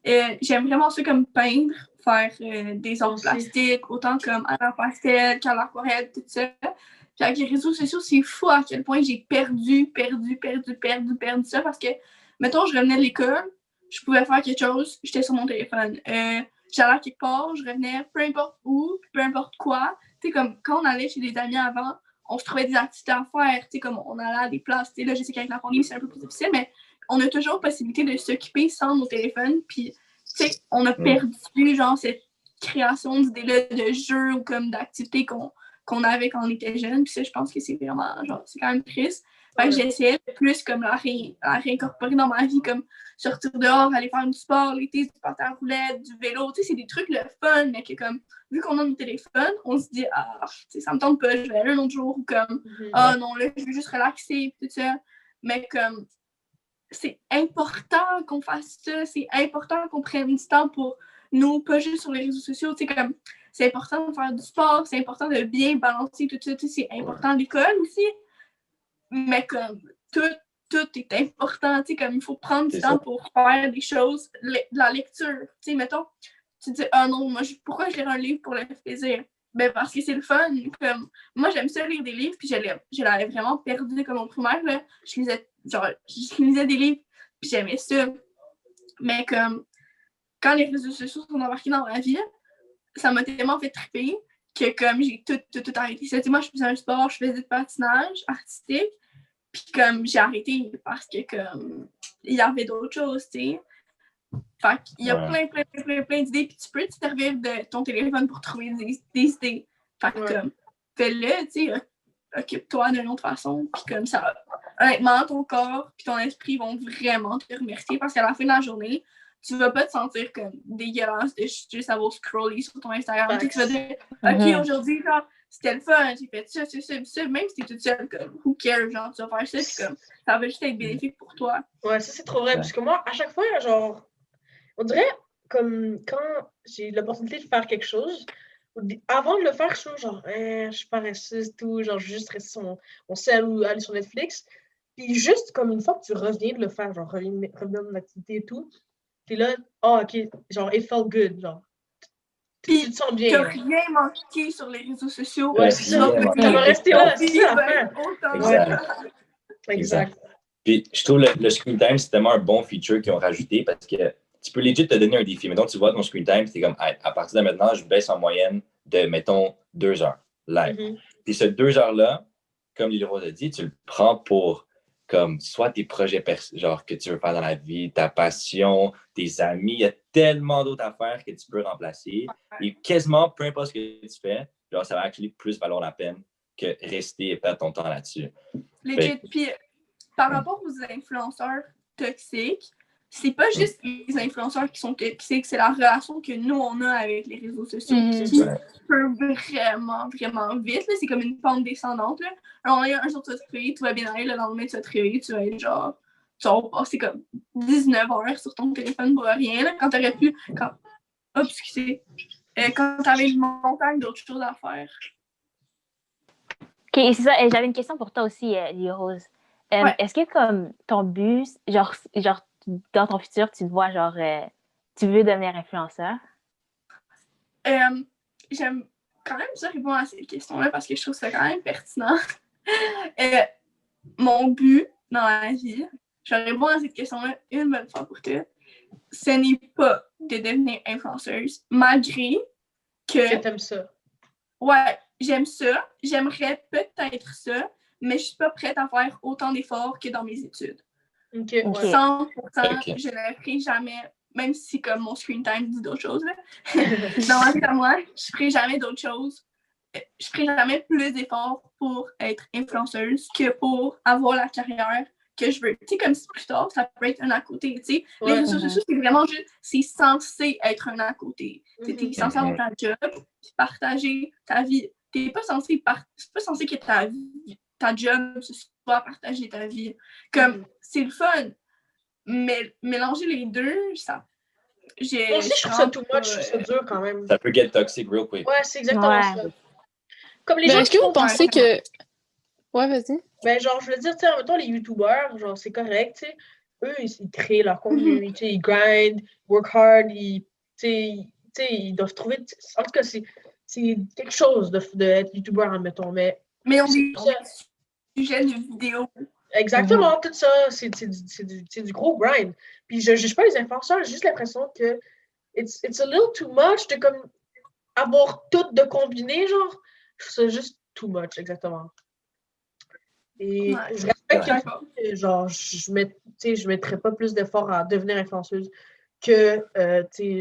j'aime vraiment ça comme peindre, faire des arts plastiques, autant comme à la pastel qu'à l'aquarelle, tout ça. Puis avec les réseaux sociaux, c'est fou à quel point j'ai perdu ça parce que, mettons, je revenais de l'école, je pouvais faire quelque chose, j'étais sur mon téléphone. J'allais quelque part, je revenais, peu importe où, peu importe quoi. Tu sais, comme quand on allait chez des amis avant, on se trouvait des activités à faire, tu sais, comme on allait à des places. Tu sais, là, je sais qu'avec la pandémie, c'est un peu plus difficile, mais on a toujours possibilité de s'occuper sans nos téléphones. Puis, tu sais, on a perdu, genre, cette création d'idées-là de jeux ou comme d'activités qu'on avait quand on était jeune. Puis ça, je pense que c'est vraiment, genre, c'est quand même triste. Fait que j'essayais plus comme la réincorporer dans ma vie, comme sortir dehors, aller faire du sport l'été, du patin à roulettes, du vélo. Tu sais, c'est des trucs le fun, mais que comme, vu qu'on a nos téléphones, on se dit, ah, tu sais, ça me tente pas, je vais aller un autre jour, ou comme, ah non, là, je veux juste relaxer, tout ça. Mais comme, c'est important qu'on fasse ça, c'est important qu'on prenne du temps pour nous, pas juste sur les réseaux sociaux, tu sais, comme, c'est important de faire du sport, c'est important de bien balancer tout ça, tu sais, c'est important à l'école aussi, mais comme, tout est important, tu sais, comme, il faut prendre du temps pour faire des choses, de la lecture, tu sais, mettons, tu te dis, ah non, pourquoi je lis un livre pour le plaisir? Ben, parce que c'est le fun, comme, moi, j'aime ça lire des livres, puis je l'avais vraiment perdu comme au primaire, là, je lisais des livres, puis j'aimais ça, mais comme, quand les réseaux sociaux sont embarqués dans ma vie, ça m'a tellement fait triper que comme j'ai tout arrêté. C'est-à-dire, moi, je faisais un sport, je faisais du patinage artistique, puis comme j'ai arrêté parce que comme il y avait d'autres choses, tu sais. Fait qu'il y a plein d'idées, puis tu peux te servir de ton téléphone pour trouver des idées. Fait que comme, fais-le, tu sais, occupe-toi d'une autre façon, puis comme ça, honnêtement, ton corps puis ton esprit vont vraiment te remercier parce qu'à la fin de la journée, tu vas pas te sentir comme dégueulasse de juste avoir scrollé sur ton Instagram. Tu vas dire, OK, aujourd'hui, genre, c'était le fun, j'ai fait ça, même si t'es toute seule, comme, who cares, genre, tu vas faire ça, puis comme, ça va juste être bénéfique pour toi. Ouais, ça, c'est trop vrai, parce que moi, à chaque fois, genre, on dirait, comme, quand j'ai l'opportunité de faire quelque chose, avant de le faire, je suis genre, je suis paresseuse, tout, genre, je juste rester sur mon cell ou aller sur Netflix. Puis juste comme une fois que tu reviens de le faire, genre, revenir de l'activité et tout, puis là, OK, genre, it felt good, genre. Puis, tu te sens bien. T'as rien manqué sur les réseaux sociaux. Ouais, c'est ça. Ça va rester là, c'est ça l'affaire. Exact. Puis, je trouve le screen time, c'est tellement un bon feature qu'ils ont rajouté parce que tu peux legit te donner un défi. Mettons, tu vois ton screen time, c'est comme, à partir de maintenant, je baisse en moyenne de, mettons, 2 heures live. Puis, ce 2 heures-là, comme Lily Rose a dit, tu le prends pour comme soit tes projets genre que tu veux faire dans la vie, ta passion, tes amis. Il y a tellement d'autres affaires que tu peux remplacer. Et quasiment, peu importe ce que tu fais, genre, ça va actually plus valoir la peine que rester et perdre ton temps là-dessus. Legit. Puis, par rapport aux influenceurs toxiques, c'est pas juste les influenceurs qui sont toxiques, c'est la relation que nous, on a avec les réseaux sociaux qui peut vraiment vite. Là. C'est comme une pente descendante. Là. Alors, un jour, tu vas te réveiller, tout va bien aller. Le lendemain, tu vas te réveiller, tu vas être genre... Tu vas passer comme 19 heures sur ton téléphone pour rien. Là, quand t'aurais pu... Quand t'avais une montagne d'autres choses à faire. OK, c'est ça. J'avais une question pour toi aussi, Lily Rose. Est-ce que comme ton but, genre dans ton futur, tu te vois genre tu veux devenir influenceur? J'aime quand même ça répondre à cette question-là parce que je trouve ça quand même pertinent. Mon but dans la vie, je vais répondre à cette question-là une bonne fois pour toutes. Ce n'est pas de devenir influenceuse, malgré que t'aimes ça. Ouais, j'aime ça. J'aimerais peut-être ça, mais je suis pas prête à faire autant d'efforts que dans mes études. 100%, je ne le ferai jamais, même si comme mon screen time dit d'autres choses. Là. Dans ma vie à moi, je ferai jamais d'autres choses. Je ferai jamais plus d'efforts pour être influenceuse que pour avoir la carrière que je veux. Tu sais, comme si plus tard, ça peut être un à côté. Tu sais, les réseaux sociaux, c'est vraiment juste, c'est censé être un à côté. Tu es censé avoir ta job, puis partager ta vie. C'est pas censé que ta job, ce soit partager ta vie. Comme, c'est le fun, mais mélanger les deux, ça... Moi aussi, je trouve ça too much, je trouve ça dur quand même. Ça peut get toxic real quick. Ouais, c'est exactement ça. Comme les gens est-ce que vous pensez que... Ouais, vas-y. Ben, genre, je veux dire, tu sais, en même temps, les YouTubers, genre, c'est correct, tu sais. Eux, ils créent leur contenu, tu sais, ils grind, work hard, ils ils doivent trouver. En tout cas, c'est quelque chose d'être youtubeur, admettons. Mais on est sujet de vidéo. Exactement, tout ça, c'est du gros grind. Puis je juge pas les influenceurs, j'ai juste l'impression que it's a little too much de comme avoir tout de combiné, genre. Je trouve ça juste too much, exactement. Et je respecte que genre, je mettrais pas plus d'efforts à devenir influenceuse que,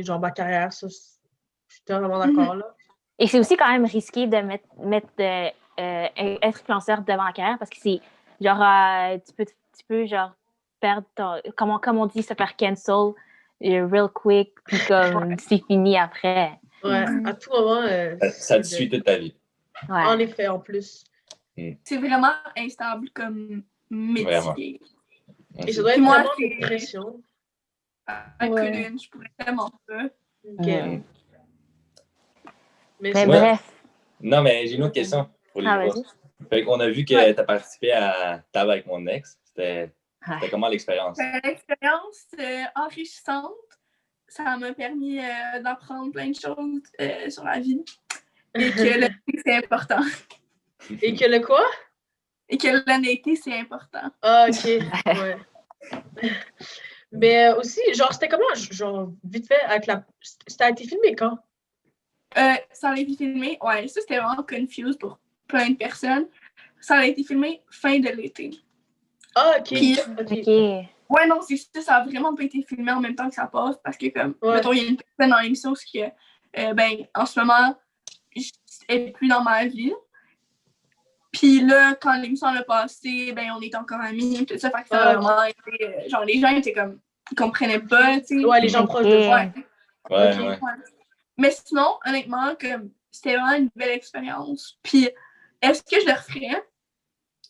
genre, ma carrière, ça, je suis totalement d'accord, là. Et c'est aussi quand même risqué de être influenceur devant la carrière parce que c'est, genre, tu peux genre, perdre comme on dit, se faire cancel real quick, puis comme c'est fini après. Ouais, à tout moment. Ça te suit toute ta vie. Ouais. En effet, en plus. C'est vraiment instable comme métier. Vraiment. Et ça doit être vraiment une pression. Je pourrais tellement pas. OK. Mais bref. Non, mais j'ai une autre question pour les vas-y. Fait qu'on a vu que tu as participé à Table avec mon ex. C'était comment l'expérience? L'expérience enrichissante. Ça m'a permis d'apprendre plein de choses sur la vie. Et que l'honnêteté, c'est important. Et que le quoi? Et que l'honnêteté, c'est important. Ah, OK. Ouais. Mais aussi, genre, c'était comment? Genre, vite fait, avec ça a été filmé quand? Ça a été filmé, ouais, ça c'était vraiment confused pour plein de personnes. Ça a été filmé fin de l'été. Ah, OK. Puis, OK. Ouais, non, c'est ça, ça a vraiment pas été filmé en même temps que ça passe parce que, comme, mettons, il y a une personne dans l'émission qui, en ce moment, elle n'est plus dans ma vie. Puis là, quand l'émission a passé, on est encore amis, tout ça, fait que ça a vraiment été, genre, les gens étaient comme, ils comprenaient pas, tu sais. Ouais, les gens proches de toi. Ouais. Mais sinon, honnêtement, comme, c'était vraiment une belle expérience. Puis, est-ce que je le referais?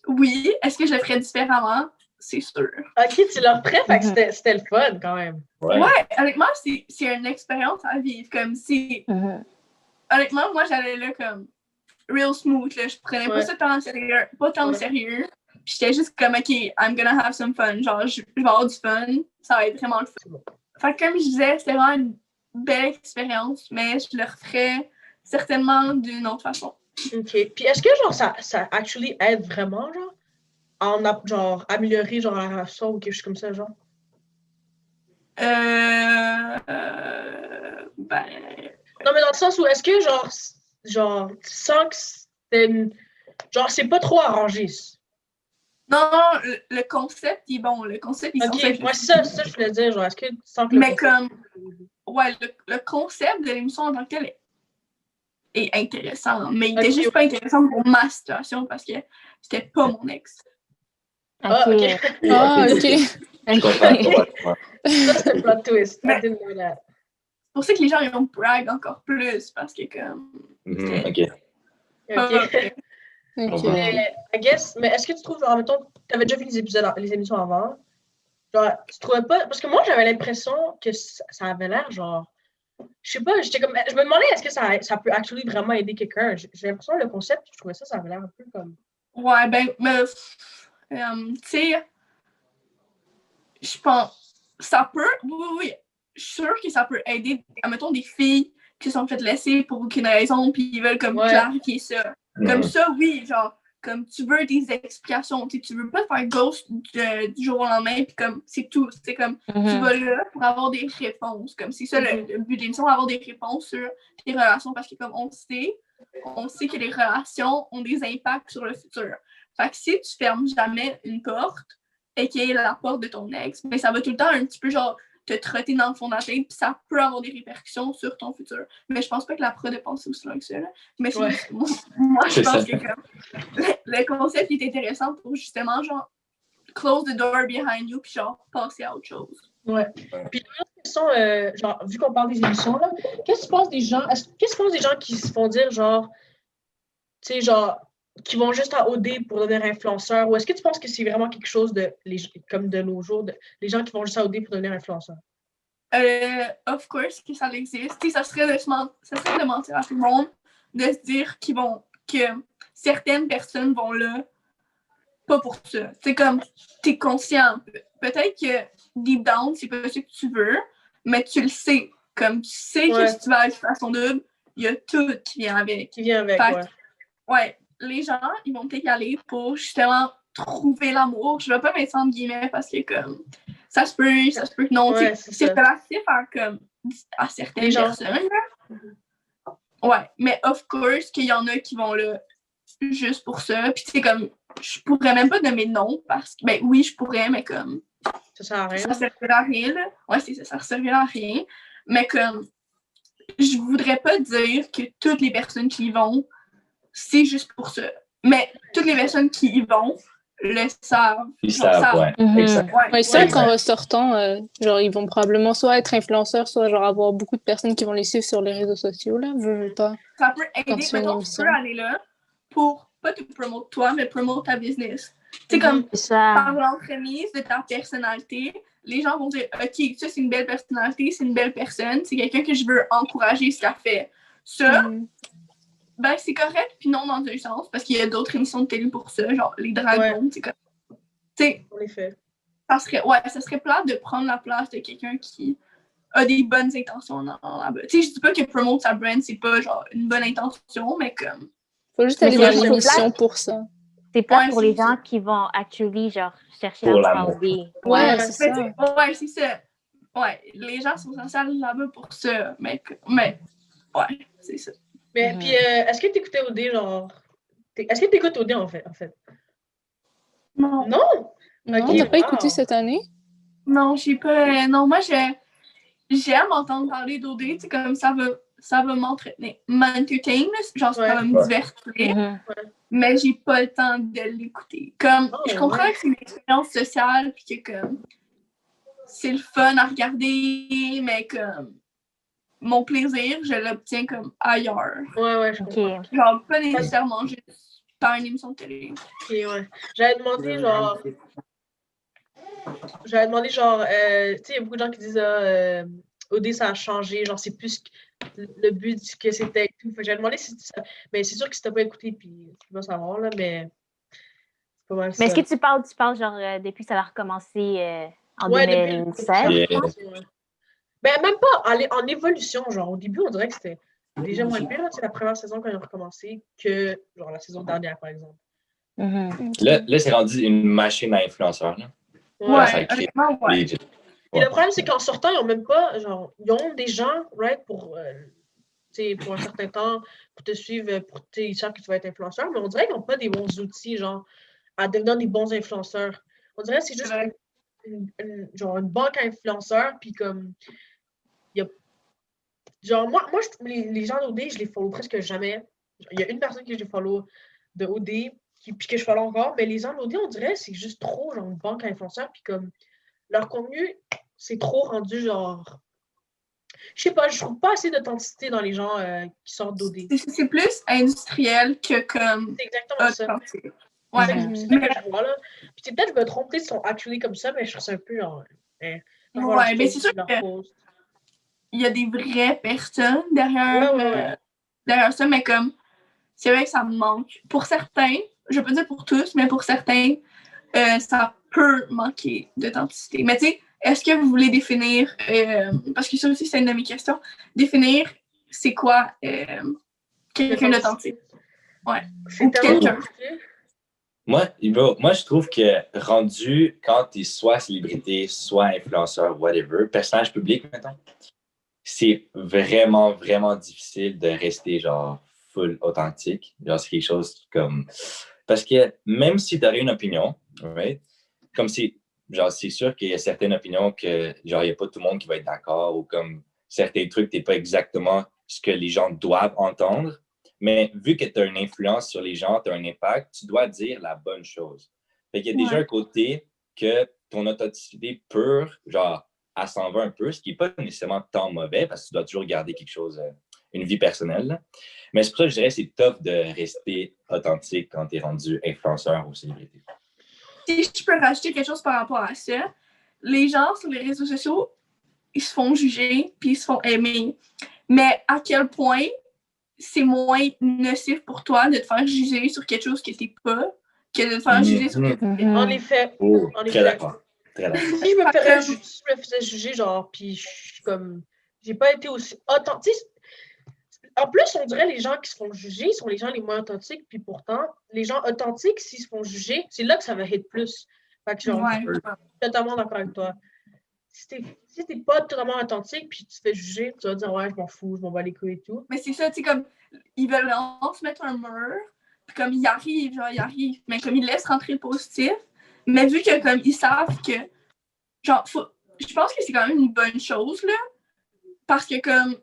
Oui. Est-ce que je le ferais différemment? C'est sûr. OK, tu le referais, fait que c'était le fun, quand même. Ouais, honnêtement, c'est une expérience à vivre, comme, c'est... Honnêtement, moi, j'allais là, comme, real smooth, là, je prenais pas ça tant au sérieux, puis j'étais juste comme, OK, I'm gonna have some fun, genre, je vais avoir du fun, ça va être vraiment le fun. Fait que, comme je disais, c'était vraiment une belle expérience, mais je le referais certainement d'une autre façon. OK. Puis est-ce que, genre, ça actually aide vraiment, genre, genre, améliorer, genre, la relation ou quelque chose comme ça, genre? Non, mais dans le sens où, est-ce que, genre, tu sens que c'est genre, c'est pas trop arrangé? Non, le concept, il est bon. Le concept, il est censé être... moi, c'est ça, je voulais dire, genre, est-ce que tu sens que mais comme, ouais, le concept de l'émission en tant que tel est intéressant, mais il était juste pas intéressant pour ma situation parce que c'était pas mon ex. Ah, OK. Ah, OK. Je comprends. Ça, c'est le plot twist. I didn't know that. C'est pour ça que les gens, ils vont brag encore plus parce que, comme... OK. Mais, I guess, mais est-ce que tu trouves, genre, mettons, tu avais déjà vu les émissions avant? Genre, tu trouvais pas... Parce que moi, j'avais l'impression que ça avait l'air, genre... Je sais pas, j'étais comme... Je me demandais, est-ce que ça peut actually vraiment aider quelqu'un? J'ai l'impression que le concept, je trouvais ça avait l'air un peu comme... Ouais, mais... tu sais... Je pense... Ça peut... Oui. Je suis sûre que ça peut aider, admettons, des filles qui se sont faites laisser pour aucune raison, puis ils veulent comme clarifier ça. Comme ça, oui, genre, comme tu veux des explications, tu veux pas te faire ghost du jour au lendemain, puis comme, c'est tout. C'est comme, tu vas là pour avoir des réponses. Comme, c'est ça le but de l'émission, avoir des réponses sur tes relations, parce que comme on sait que les relations ont des impacts sur le futur. Fait que si tu fermes jamais une porte, et qu'il y ait la porte de ton ex, mais ça va tout le temps un petit peu, genre, te trotter dans le fond de la tête, puis ça peut avoir des répercussions sur ton futur. Mais je pense pas que la prod ait pensé aussi loin que ça, là. Mais moi, je pense que comme, le concept est intéressant pour justement, genre, close the door behind you, puis genre, passer à autre chose. Ouais. Puis une autre question, genre, vu qu'on parle des émissions, là, qu'est-ce que tu penses des gens, qui se font dire, genre, tu sais, genre, qui vont juste à OD pour devenir influenceur, ou est-ce que tu penses que c'est vraiment quelque chose comme de nos jours, les gens qui vont juste à OD pour devenir influenceur? Of course que ça existe. Ça serait de mentir à tout le monde, de se dire que certaines personnes vont là pas pour ça. C'est comme, t'es conscient. Peut-être que deep down, c'est pas ce que tu veux, mais tu le sais. Comme tu sais que si tu vas à Occupation Double, il y a tout qui vient avec. Ouais, les gens, ils vont peut-être y aller pour justement trouver l'amour. Je vais pas mettre ça entre guillemets parce que comme ça se peut que non. C'est relatif à certaines personnes. Ouais, mais of course qu'il y en a qui vont là juste pour ça. Puis c'est comme, je pourrais même pas nommer non parce que, ben oui, je pourrais, mais comme ça sert à rien. Ça servirait à rien, là. Ouais, c'est ça, ça servirait à rien. Mais comme, je voudrais pas dire que toutes les personnes qui y vont, c'est juste pour ça. Mais toutes les personnes qui y vont le savent. Ils savent, ouais. Exact. Ouais, c'est vrai qu'en ressortant, genre, ils vont probablement soit être influenceurs, soit genre avoir beaucoup de personnes qui vont les suivre sur les réseaux sociaux, là. Je veux pas. Ça peut aider, mettons, tu peux aller là pour pas te promouvoir toi, mais promouvoir ta business. C'est comme, par l'entremise de ta personnalité, les gens vont dire, OK, ça, c'est une belle personnalité, c'est une belle personne, c'est quelqu'un que je veux encourager ce qu'elle fait. Ça, ben, c'est correct, puis non dans un sens, parce qu'il y a d'autres émissions de télé pour ça, genre les dragons, c'est comme... Tu sais, ça serait plate de prendre la place de quelqu'un qui a des bonnes intentions dans la bas. Tu sais, je dis pas que promote sa brand, c'est pas genre une bonne intention, mais comme... Faut juste aller voir l'émission pour ça. C'est pas pour les gens qui vont actually, genre, chercher l'amour. Ouais, c'est ça. Ouais, c'est ça. Ouais, les gens sont censés aller là-bas pour ça, mais ouais, c'est ça. Mais puis, est-ce que t'écoutais OD, genre... Est-ce que t'écoutes OD, en fait? Non. Non? Non, t'as pas écouté cette année? Non, j'ai pas... Non, moi, j'aime entendre parler d'OD, tu sais, comme ça va m'entertain, genre, ça va me divertir. Mais j'ai pas le temps de l'écouter. Comme, je comprends que c'est une expérience sociale, puis que, comme, c'est le fun à regarder, mais comme... Mon plaisir, je l'obtiens comme ailleurs. Ouais, je comprends. Genre, pas nécessairement juste par une émission de télé. Ok, ouais. J'avais demandé, genre, tu sais, il y a beaucoup de gens qui disent, OD, ça a changé, genre, c'est plus le but que c'était et tout. J'avais demandé si ça... Mais c'est sûr que si t'as pas écouté, puis tu vas savoir, là, mais c'est pas mal ça. Mais est-ce que tu parles genre, depuis que ça a recommencé en 2016? Ben, même pas en évolution, genre, au début, on dirait que c'était déjà moins pire, là, c'est la première saison quand ils ont recommencé que, genre, la saison dernière, par exemple. Là, c'est rendu une machine à influenceurs, là. Ouais. Et le problème, c'est qu'en sortant, ils ont même pas, genre, ils ont des gens, right, pour un certain temps, pour te suivre, ils savent que tu vas être influenceur, mais on dirait qu'ils n'ont pas des bons outils, genre, à devenir des bons influenceurs. On dirait que c'est juste une banque à influenceurs, puis comme, genre, moi les gens d'OD, je les follow presque jamais. Il y a une personne que je follow de OD, puis que je follow encore, mais les gens d'OD, on dirait c'est juste trop, genre, une banque à influenceurs, puis comme, leur contenu, c'est trop rendu, genre... Je sais pas, je trouve pas assez d'authenticité dans les gens qui sortent d'OD. C'est plus industriel que comme... C'est exactement ça. Ouais, c'est ça que je vois, là. Puis peut-être que je me trompe, peut-être qu'ils sont actually comme ça, mais je trouve ça un peu, genre... ouais, mais c'est sûr qu'il y a des vraies personnes derrière ça, mais comme... C'est vrai que ça me manque. Pour certains, je vais pas dire pour tous, mais pour certains, ça peut manquer d'authenticité. Mais tu sais, est-ce que vous voulez définir, parce que ça aussi c'est une de mes questions, définir c'est quoi quelqu'un d'authentique? Ouais. Ou quelqu'un. Moi, je trouve que rendu quand tu es soit célébrité, soit influenceur, whatever, personnage public, mettons, c'est vraiment, vraiment difficile de rester genre full authentique. Genre, c'est quelque chose comme... Parce que même si tu aurais une opinion, right? Comme si, genre, c'est sûr qu'il y a certaines opinions que, genre, il n'y a pas tout le monde qui va être d'accord ou comme certains trucs, tu n'es pas exactement ce que les gens doivent entendre. Mais vu que tu as une influence sur les gens, tu as un impact, tu dois dire la bonne chose. Fait qu'il y a déjà un côté que ton authenticité pure, genre, elle s'en va un peu, ce qui n'est pas nécessairement tant mauvais parce que tu dois toujours garder quelque chose, une vie personnelle. Là. Mais c'est pour ça que je dirais que c'est tough de rester authentique quand tu es rendu influenceur ou célébrité. Si je peux rajouter quelque chose par rapport à ça, les gens sur les réseaux sociaux, ils se font juger puis ils se font aimer. Mais à quel point c'est moins nocif pour toi de te faire juger sur quelque chose que t'es pas que de te faire juger sur quelque chose. En effet. Très d'accord. Très d'accord. Si je me faisais juger, genre, puis je suis comme... j'ai pas été aussi authentique. En plus, on dirait les gens qui se font juger sont les gens les moins authentiques, puis pourtant, les gens authentiques, s'ils se font juger, c'est là que ça va hit plus. Fait que genre, je suis totalement d'accord avec toi. Si t'es pas totalement authentique, puis tu te fais juger, tu vas dire, ouais, je m'en fous, je m'en bats les couilles et tout. Mais c'est ça, tu sais, comme, ils veulent vraiment se mettre un mur, puis comme ils arrivent, mais comme ils laissent rentrer le positif, mais vu que comme ils savent que, genre, je pense que c'est quand même une bonne chose, là, parce que comme,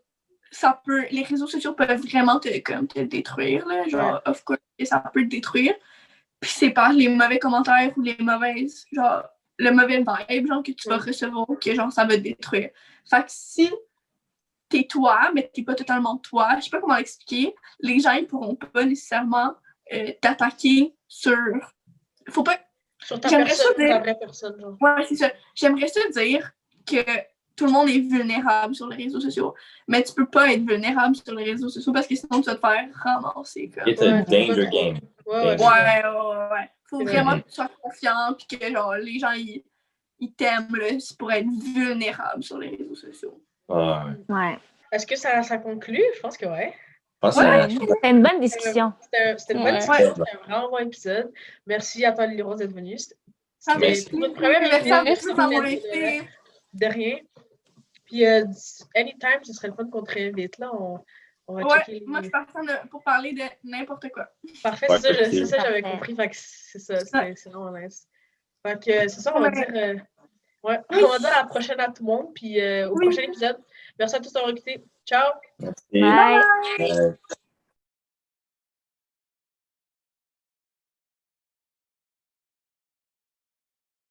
les réseaux sociaux peuvent vraiment te détruire, là, genre, of course, ça peut te détruire, puis c'est par les mauvais commentaires ou les mauvaises, genre, le mauvais vibe, genre, que tu vas recevoir, que genre, ça va te détruire. Fait que si t'es toi, mais t'es pas totalement toi, je sais pas comment l'expliquer, les gens, ils pourront pas nécessairement t'attaquer sur... Faut pas... Sur ta personne, ta vraie personne, genre. Ouais, c'est ça. J'aimerais ça dire que tout le monde est vulnérable sur les réseaux sociaux, mais tu peux pas être vulnérable sur les réseaux sociaux parce que sinon tu vas te faire ramasser. It's a danger game. Ouais. Faut vraiment que tu sois confiant puis que genre, les gens ils t'aiment là, pour être vulnérable sur les réseaux sociaux. Ouais. Est-ce que ça conclut? Je pense que ouais. C'était une bonne discussion. C'était une bonne discussion. C'était un vraiment bon épisode. Merci à toi, Lily Rose, d'être venue. C'était notre première épisode. De rien. Puis, anytime, ce serait le fun qu'on te réinvite. Là, on va checker. Moi, je suis partie pour parler de n'importe quoi. Parfait, c'est ça, j'avais compris. Fait que c'est ça, c'est vraiment nice. Fait que c'est ça, on va dire. On va dire à la prochaine à tout le monde. Puis, au prochain épisode. Merci à tous d'avoir écouté. Ciao! Merci. Bye!